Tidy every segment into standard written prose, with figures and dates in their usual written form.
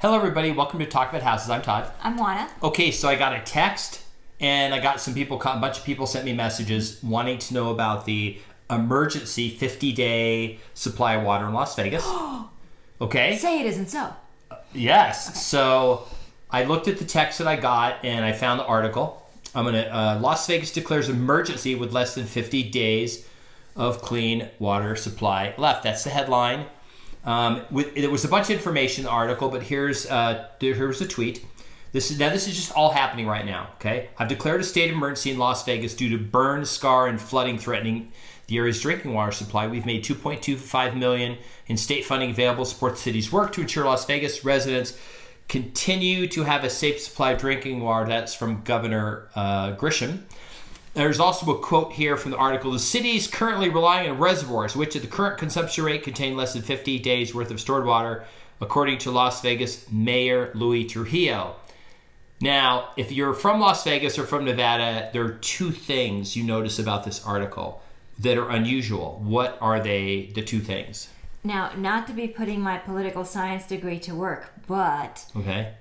Hello everybody, welcome to Talk About Houses. I'm Todd. I'm Juana. Okay, so I got a text and I got a bunch of people sent me messages wanting to know about the emergency 50-day supply of water in Las Vegas. Okay? Say it isn't so. Yes. Okay. So I looked at the text that I got and I found the article. Las Vegas declares emergency with less than 50 days of clean water supply left. That's the headline. There was a bunch of information in the article, but here's the tweet. This is just all happening right now. Okay, I've declared a state of emergency in Las Vegas due to burn, scar, and flooding threatening the area's drinking water supply. We've made $2.25 million in state funding available to support the city's work to ensure Las Vegas residents continue to have a safe supply of drinking water. That's from Governor Grisham. There's also a quote here from the article. The city is currently relying on reservoirs, which at the current consumption rate contain less than 50 days worth of stored water, according to Las Vegas Mayor Luis Trujillo. Now, if you're from Las Vegas or from Nevada, there are two things you notice about this article that are unusual. What are the two things? Now, not to be putting my political science degree to work, but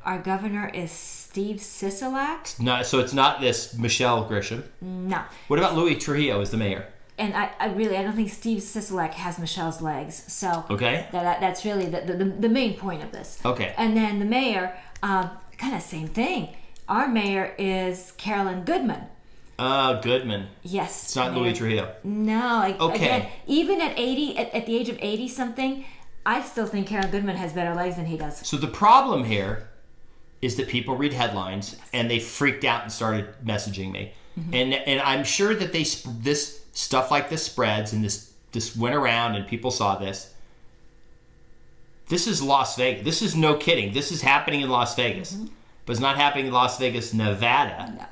our governor is Steve Sisolak. No, so it's not this Michelle Grisham. No. What about Luis Trujillo as the mayor? And I don't think Steve Sisolak has Michelle's legs. So that's really the main point of this. Okay. And then the mayor, kind of same thing. Our mayor is Carolyn Goodman. Goodman. Yes. It's not Luis Trujillo. No. Okay. Again, even at 80, at the age of 80 something, I still think Carolyn Goodman has better legs than he does. So the problem here is that people read headlines and they freaked out and started messaging me, and I'm sure that this stuff like this spreads and this went around and people saw this. This is Las Vegas. This is no kidding. This is happening in Las Vegas, but it's not happening in Las Vegas, Nevada. No.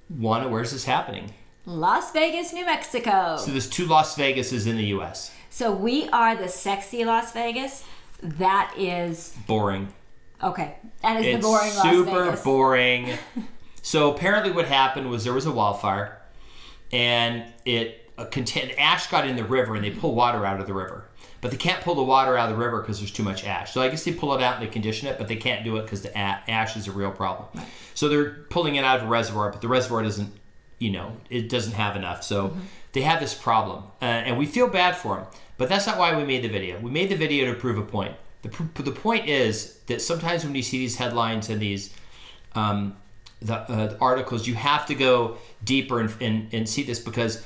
Juana, where's this happening? Las Vegas, New Mexico. So there's two Las Vegases in the U.S. So we are the sexy Las Vegas. That is... boring. Okay. That is the boring Las Vegas. It's super boring. So apparently what happened was there was a wildfire and ash got in the river and they pull water out of the river. But they can't pull the water out of the river because there's too much ash. So I guess they pull it out and they condition it, but they can't do it because the ash is a real problem. Right. So they're pulling it out of a reservoir, but the reservoir doesn't, it doesn't have enough. So they have this problem. And we feel bad for them. But that's not why we made the video. We made the video to prove a point. The point is that sometimes when you see these headlines and these the articles, you have to go deeper and see this because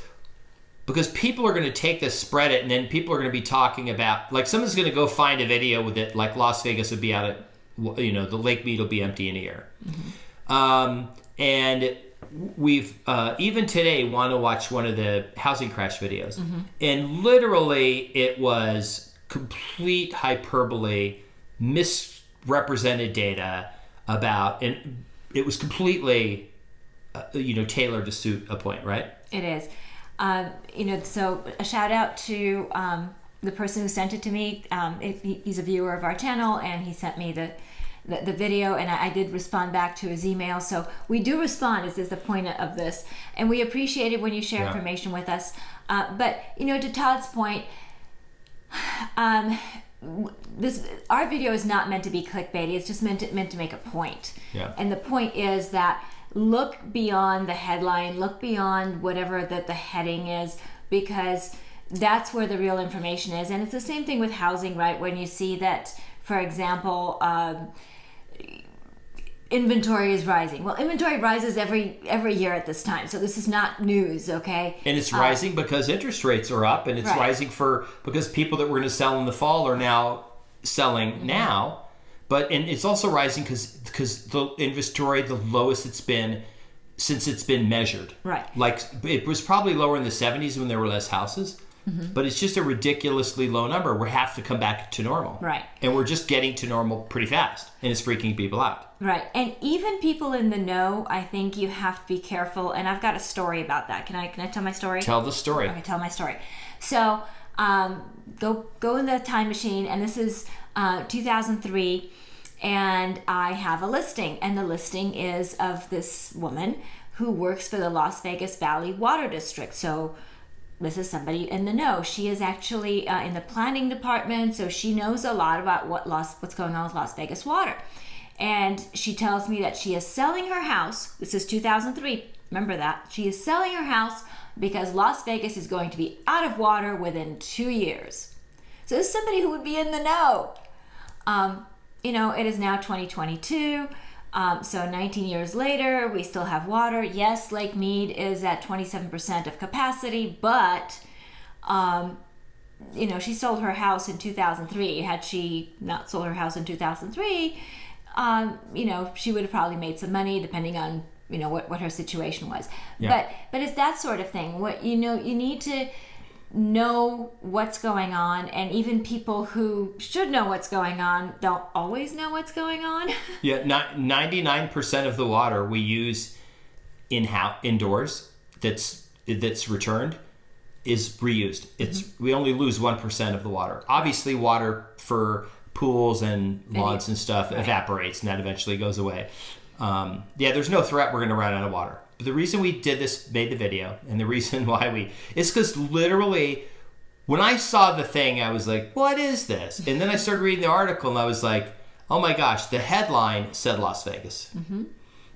people are going to take this, spread it, and then people are going to be talking about, like, someone's going to go find a video with it, like Las Vegas would be out at, the Lake Mead will be empty in a year. And we've, even today, want to watch one of the housing crash videos. And literally, it was complete hyperbole, misrepresented data about, and it was completely, tailored to suit a point, right? It is. So a shout out to the person who sent it to me. He's a viewer of our channel, and he sent me the video, and I did respond back to his email. So we do respond, is the point of this, and we appreciate it when you share information with us. But to Todd's point, our video is not meant to be clickbaity. It's just meant to make a point. Yeah. And the point is that look beyond the headline, look beyond whatever that the heading is, because that's where the real information is. And it's the same thing with housing, right? When you see that, for example, inventory is rising. Well, inventory rises every year at this time, so this is not news, okay? And it's rising because interest rates are up, and it's rising because people that were going to sell in the fall are now selling now. And it's also rising because the inventory, the lowest it's been since it's been measured. Right. Like, it was probably lower in the 70s when there were less houses, but it's just a ridiculously low number. We have to come back to normal. Right. And we're just getting to normal pretty fast, and it's freaking people out. Right. And even people in the know, I think you have to be careful. And I've got a story about that. Can I tell my story? Tell the story. Okay, tell my story. So go in the time machine, and this is 2003, and I have a listing, and the listing is of this woman who works for the Las Vegas Valley Water District. So this is somebody in the know. She is actually in the planning department, so she knows a lot about what's going on with Las Vegas water. And she tells me that she is selling her house. This is 2003. Remember that. She is selling her house because Las Vegas is going to be out of water within 2 years. So this is somebody who would be in the know. It is now 2022. So 19 years later, we still have water. Yes, Lake Mead is at 27% of capacity, but, she sold her house in 2003. Had she not sold her house in 2003, she would have probably made some money depending on, what her situation was. Yeah. But it's that sort of thing. You need to know what's going on, and even people who should know what's going on don't always know what's going on. Yeah, 99% of the water we use indoors that's returned is reused. We only lose 1% of the water. Obviously, water for pools and lawns and stuff evaporates, and that eventually goes away. There's no threat we're going to run out of water. But the reason we made the video, and the reason why is because literally, when I saw the thing, I was like, what is this? And then I started reading the article, and I was like, oh my gosh, the headline said Las Vegas.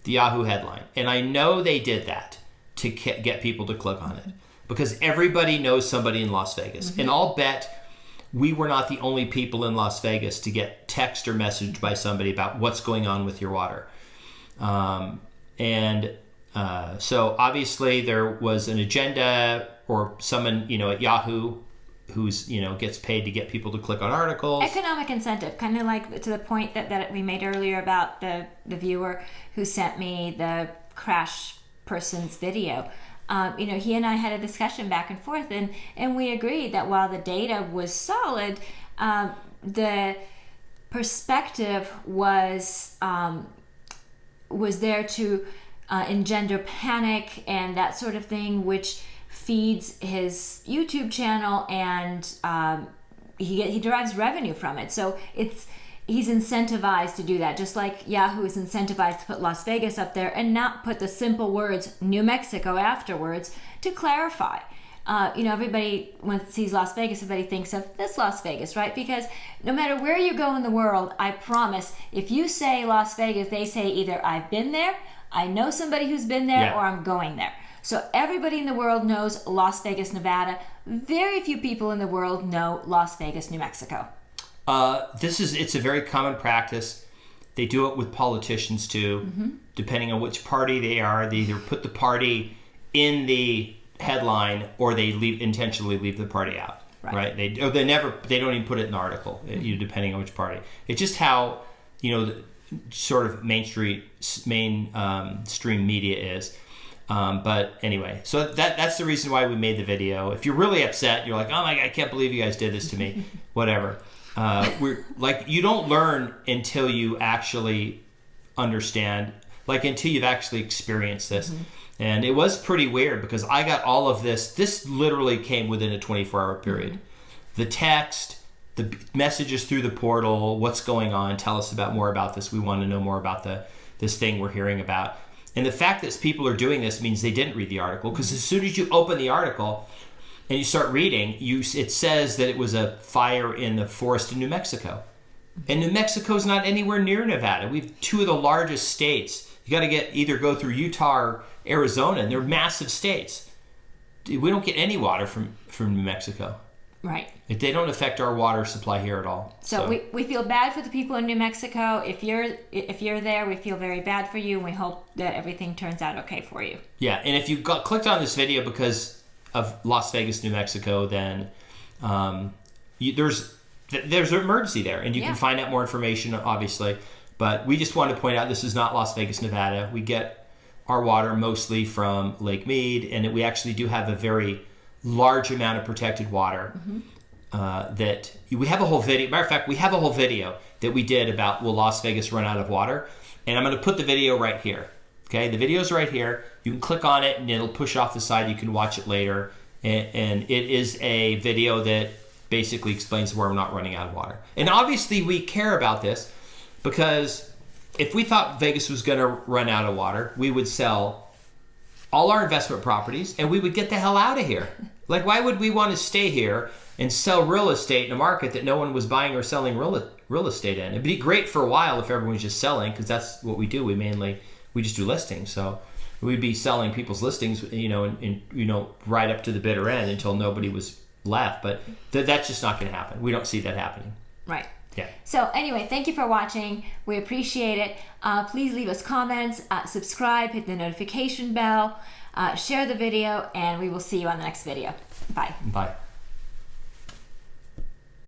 The Yahoo headline. And I know they did that to get people to click on it, because everybody knows somebody in Las Vegas. And I'll bet we were not the only people in Las Vegas to get text or messaged by somebody about what's going on with your water. So obviously there was an agenda, or someone, at Yahoo who's, gets paid to get people to click on articles. Economic incentive, kind of like to the point that we made earlier about the viewer who sent me the crash person's video. He and I had a discussion back and forth, and we agreed that while the data was solid, the perspective was there to engender panic and that sort of thing, which feeds his YouTube channel, and he derives revenue from it. So he's incentivized to do that, just like Yahoo is incentivized to put Las Vegas up there and not put the simple words New Mexico afterwards to clarify. Everybody, when it sees Las Vegas, everybody thinks of this Las Vegas, right? Because no matter where you go in the world, I promise, if you say Las Vegas, they say either I've been there, I know somebody who's been there, or I'm going there. So everybody in the world knows Las Vegas, Nevada. Very few people in the world know Las Vegas, New Mexico. It's a very common practice. They do it with politicians too, depending on which party they are. They either put the party in the headline, or they intentionally leave the party out. Right? They don't even put it in the article, depending on which party. It's just how sort of mainstream media is. But anyway, so that's the reason why we made the video. If you're really upset, you're like, oh my God, I can't believe you guys did this to me. Whatever. We're like, you don't learn until you actually understand, until you've actually experienced this. And it was pretty weird, because I got all of this literally came within a 24-hour period. The text, the messages through the portal, what's going on, tell us more about this. We want to know more about this thing we're hearing about. And the fact that people are doing this means they didn't read the article, because as soon as you open the article and you start reading, it says that it was a fire in the forest in New Mexico. And New Mexico's not anywhere near Nevada. We have two of the largest states. You got to either go through Utah or Arizona, and they're massive states. We don't get any water from New Mexico. Right. They don't affect our water supply here at all. So we feel bad for the people in New Mexico. If you're there, we feel very bad for you, and we hope that everything turns out okay for you. Yeah, and if you clicked on this video because of Las Vegas, New Mexico, then there's an emergency there, and you can find out more information, obviously. But we just wanted to point out this is not Las Vegas, Nevada. We get our water mostly from Lake Mead, and we actually do have a very large amount of protected water that we have a whole video. Matter of fact, we have a whole video that we did about will Las Vegas run out of water, and I'm going to put the video right here. Okay, the video's right here. You can click on it, and it'll push off the side. You can watch it later, and it is a video that basically explains where we're not running out of water. And obviously, we care about this because if we thought Vegas was going to run out of water, we would sell all our investment properties, and we would get the hell out of here. Like, why would we want to stay here and sell real estate in a market that no one was buying or selling real estate in? It'd be great for a while if everyone's just selling, because that's what we do. We just do listings. So we'd be selling people's listings, and right up to the bitter end until nobody was left. But that's just not going to happen. We don't see that happening. Right. Yeah. So anyway, thank you for watching. We appreciate it. Please leave us comments, subscribe, hit the notification bell, share the video, and we will see you on the next video. Bye. Bye.